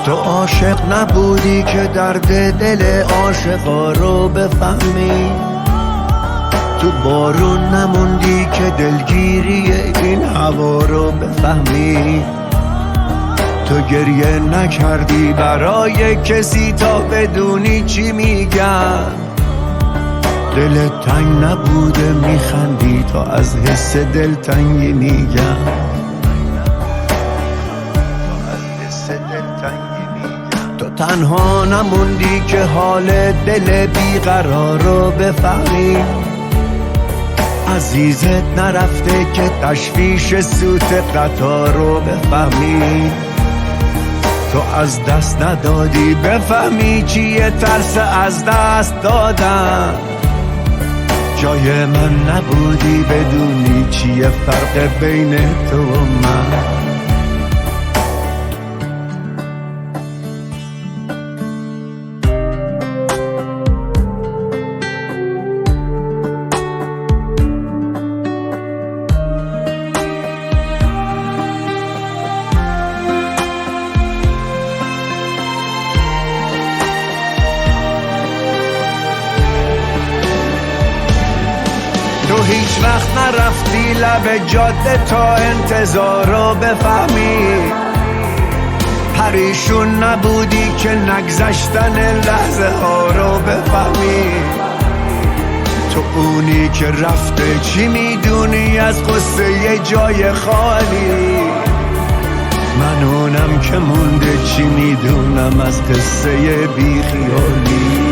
تو عاشق نبودی که درد دل عاشقا رو بفهمی، تو بارون نموندی که دلگیری این هوا رو بفهمی، تو گریه نکردی برای کسی تا بدونی چی میگن، دل تنگ نبوده میخندی تا از حس دلتنگی میگن. تو تنها نموندی که حال دل بیقرار رو بفهمی، عزیزت نرفته که تشویش سوت قطار رو بفهمی، تو از دست ندادی بفهمی چیه ترس از دست دادن، جای من نبودی بدونی چیه فرق بین تو و من. تو هیچ وقت نرفتی لب جاده تا انتظار رو بفهمی، پریشون نبودی که نگذشتن لحظه ها رو بفهمی، تو اونی که رفته چی میدونی از قصه یه جای خالی، من اونم که مونده چی میدونم از قصه بیخیالی.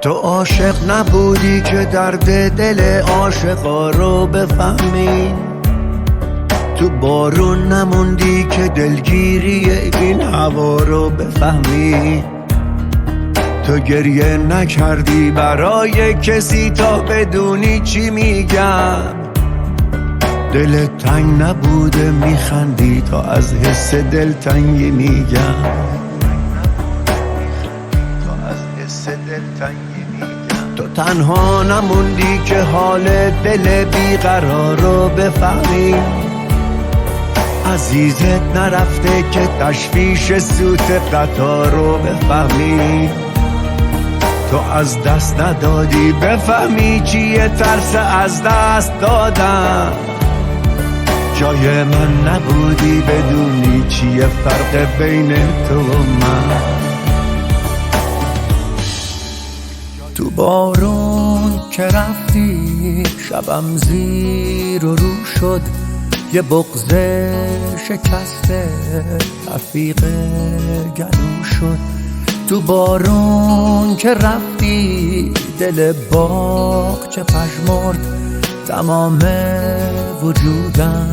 تو عاشق نبودی که درد دل عاشقا رو بفهمی، تو بارون نموندی که دلگیری این هوا رو بفهمی، تو گریه نکردی برای کسی تا بدونی چی میگن، دل تنگ نبوده میخندی تا از حس دلتنگی میگن. تو تنها نموندی که حال دل بیقرار رو بفهمی، عزیزت نرفته که تشویش سوت قطار رو بفهمی، تو از دست ندادی بفهمی چیه ترس از دست دادن، جای من نبودی بدونی چیه فرق بین تو و من. تو بارون که رفتی شبم زیر و رو شد، یه بغض شکسته رفیق گلو شد، تو بارون که رفتی دل باغ چه پژمرد، تمام وجودم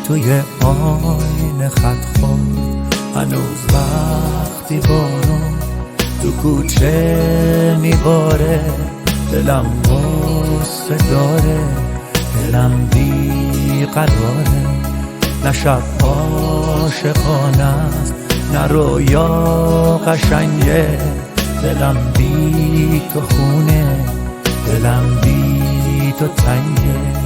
توی آینه خط خورد، هنوز وقتی بارون تو کوچه میباره، دلم غصه داره، دلم بیقراره، نه شب عاشقانه است نه رویا قشنگه، دلم بی تو خونه، دلم بی تو تنگه.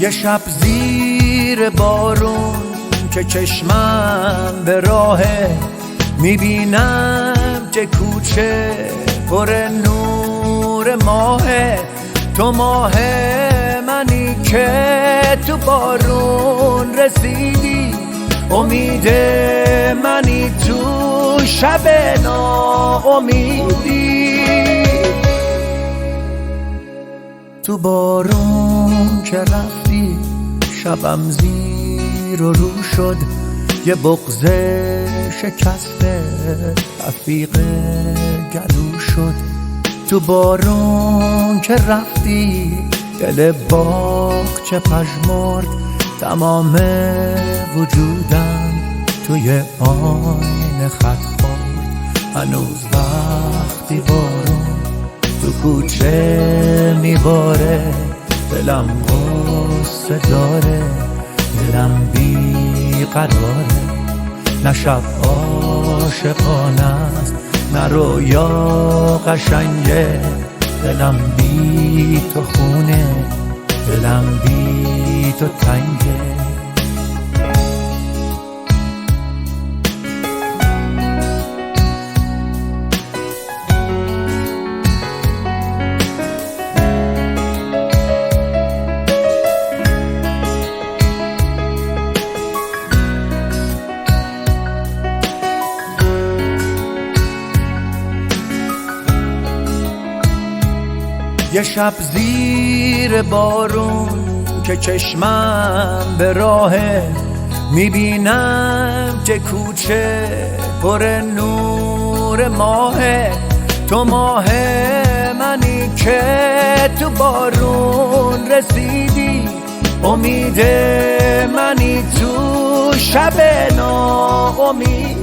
یه شب زیر بارون که چشمم به راهه، میبینم که کوچه پر نور ماهه، تو ماه منی که تو بارون رسیدی، امید منی تو شب ناامیدی. تو بارون که رفتی شبم زیر و رو شد، یه بغض شکسته رفیق گلو شد. تو بارون که رفتی دل باغچه پژمرد، تمام وجودم توی آینه خط خورد. هنوز وقتی بارون تو کوچه میباره، دلم غصه داره، دلم بی قراره. نه شب عاشقانه است نه رویا قشنگه، دلم بی تو خونه، دلم بی تو تنگه. یه شب زیر بارون که چشمم به راهه، میبینم که کوچه پر نور ماهه. تو ماه منی که تو بارون رسیدی، امید منی تو شب ناامیدی.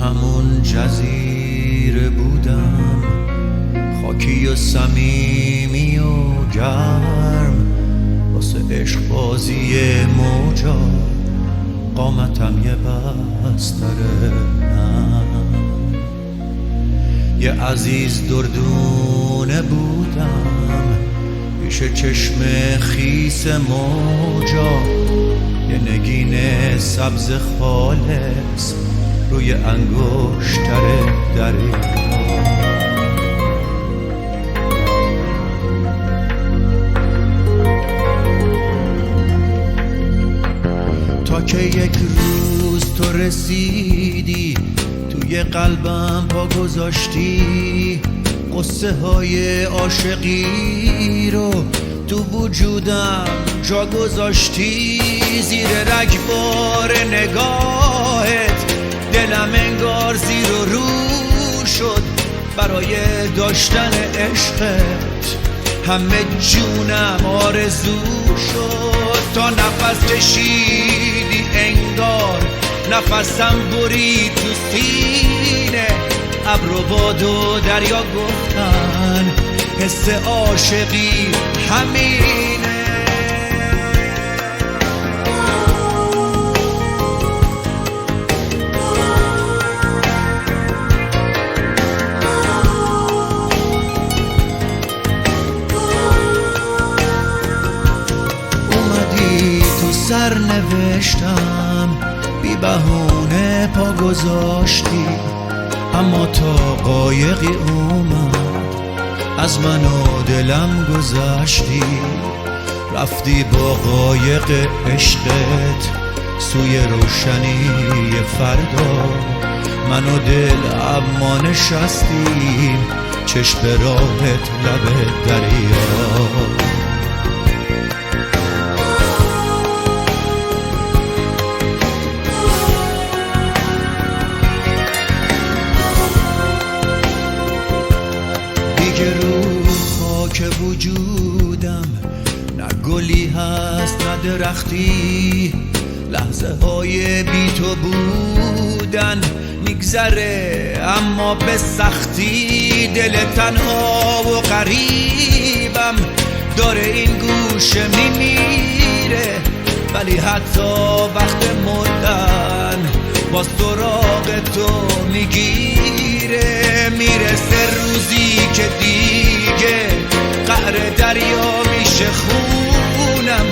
همون جزیره بودم، خاکی و صمیمی و گرم، واسه عشق بازی موجا قامتم یه بستره نم. یه عزیز دردونه بودم پیش چشم خیس موجا، یه نگین سبز خالص روی انگشتر دریا. تا که یک روز تو رسیدی، توی قلبم پا گذاشتی، قصه های عاشقی رو تو وجودم جا گذاشتی. زیر رگبار نگاهت دلم انگار زیر و رو شد، برای داشتن عشقت همه جونم آرزو شد. تا نفس کشیدی انگار نفسم برید تو سینه، ابر و باد و دریا گفتن حس عاشقی همینه. سر نوشتم بی بهونه پا گذاشتی، اما تا قایقی اومد از من و دلم گذشتی. رفتی با قایق عشقت سوی روشنی فردا، من و دل اما نشستیم چشم راهت لب دریا. که وجودم نه گلی هست نه درختی، لحظه های بی تو بودن میگذره اما به سختی. دل تنها و غریبم داره این گوشه میمیره، ولی حتی وقت مردن با سراغ تو میگیره. میرسه روزی که دیگه قعر دریا میشه خونم،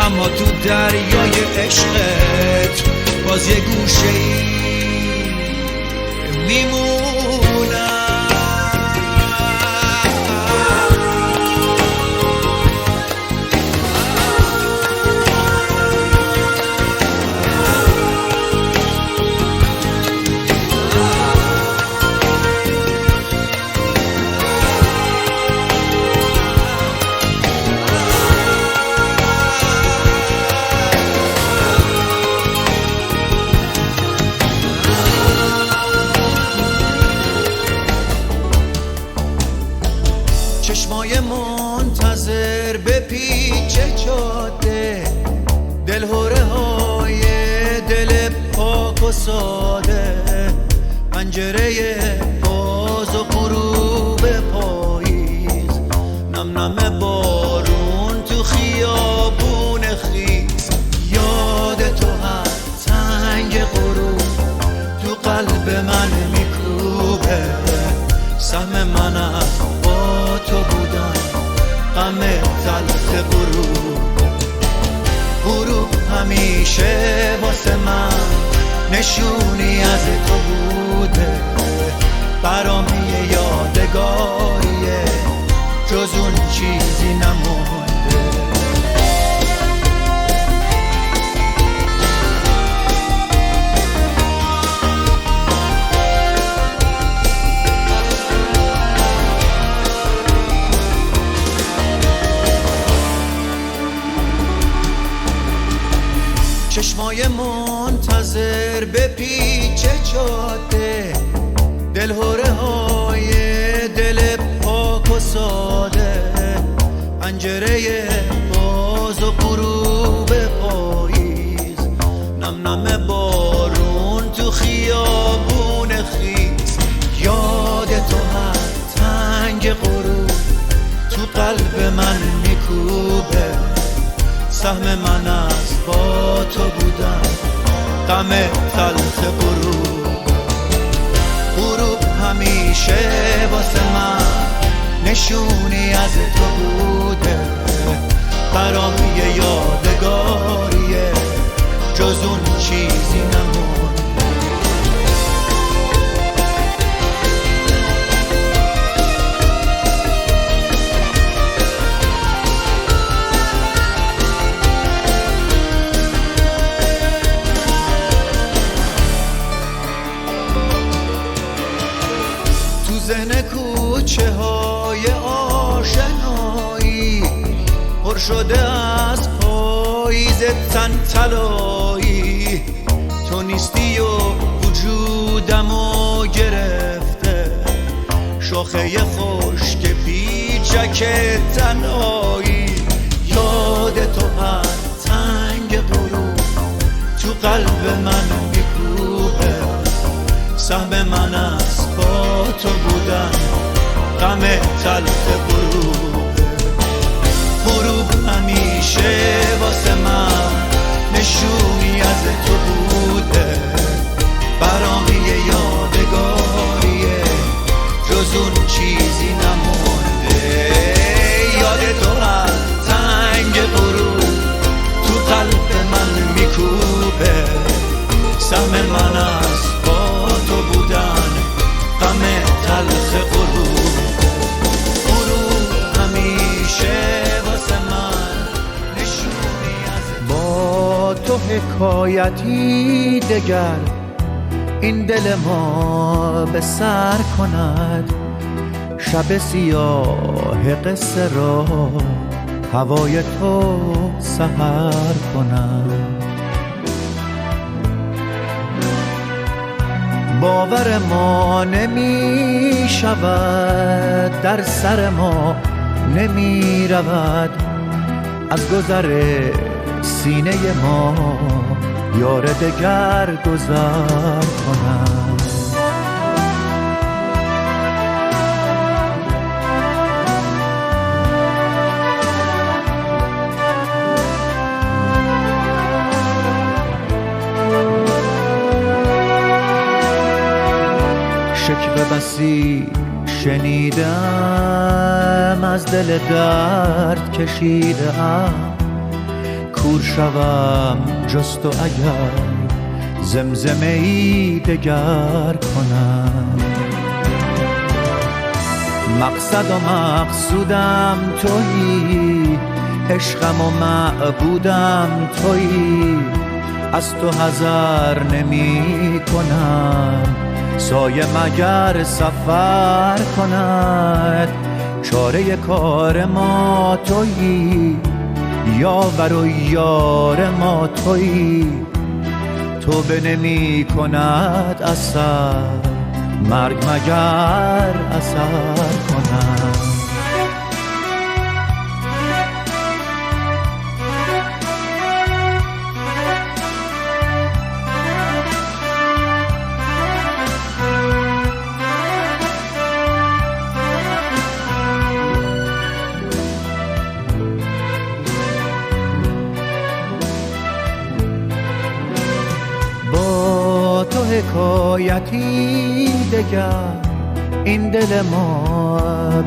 اما تو دریای عشقت باز یه گوشه ای میمونم. منتظر به پیچ جاده، دلهوره های دل پاک و ساده، پنجره باز و غروب پاییز، نم نم بارون تو خیابون خیز. یاد تو هر تنگ غروب تو قلب من میکوبه، سهم من از با تو بودن، غم تلخ غروب همیشه واسه من نشونی از تو بوده، برام یه یادگاریه جز اون چیزی نمونده. چشمای منتظر به پیچ جاده، دلهوره های دل پاک و ساده، پنجره باز و غروب پاییز، نم نم بارون تو خیابون خیز. یاد تو هر تنگ غروب تو قلب من میکوبه، سهم من از با تو بودن، غم تلخ غروب همیشه واسه من نشونی از تو بوده، برام یه یادگاریه جز اون چیزی نمونده. ذهن کوچه های آشنایی پر شده از پاییز تن طلایی، تو نیستی و وجودمو گرفته، شاخه خشک پیچک تنهایی. یاد تو هر تنگ غروب تو قلب من میکوبه، سهم من از با تو بودن، غم تلخ غروب همیشه واسه من نشونی از تو بوده، برام یه یادگاریه جز اون چیزی نمونده. یاد تو هر تنگ غروب تو قلب من میکوبه، سهم من از با تو بودن، غم تلخ غروب همیشه واسه من نشونی از با تو حکایتی دگر این دل ما به سر کند، شب سیاه قصه را هوای تو سحر کند. باور ما نمی شود، در سر ما نمی رود، از گذر سینه ما یار دگر گذر کند. شکوه بسی شنیدم، از دل درد کشیدم، کور شوم جز تو اگر زمزمه ای دگر کنم. مقصد و مقصودم تویی، عشقم و معبودم تویی، از تو حذر نمی کنم، سایه مگر سفر کند. چاره کار ما تویی، یاور و یار ما تویی، توبه نمی کند اثر، مرگ مگر اثر کند. حکایتی دگر این دل ما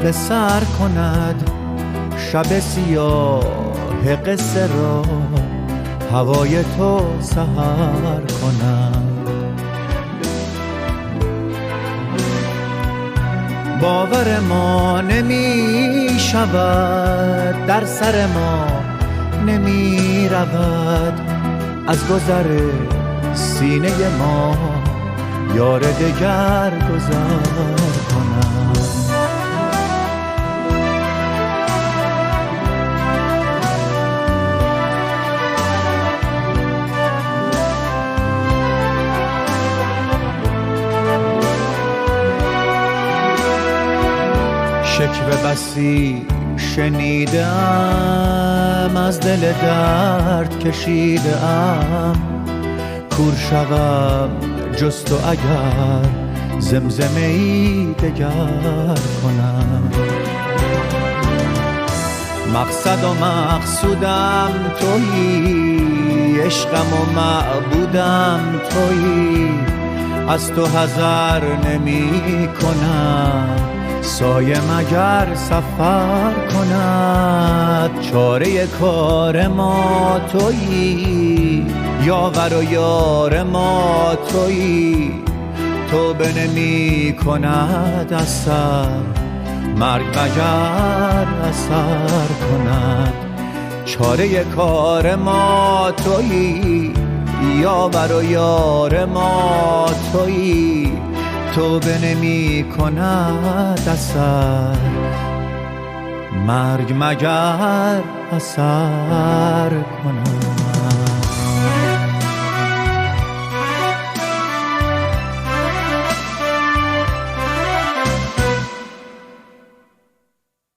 به سر کند، شب سیاه قصه را هوای تو سحر کند. باور ما نمی شود، در سر ما نمی رود، از گذر سینه ما یار دگر گذر کند. شکوه بسی شنیدم، از دل درد کشیدم، کور شوم جز تو اگر زمزمه ای دگر کنم. مقصد و مقصودم تویی، عشقم و معبودم تویی، از تو حذر نمی کنم، سایه مگر سفر کند. چاره کار ما تویی، یاور و یار ما تویی، توبه نمی کند اثر، مرگ مگر اثر کند. چاره کار ما تویی، یاور و یار ما تویی، توبه نمی کند اثر، مرگ مگر اثر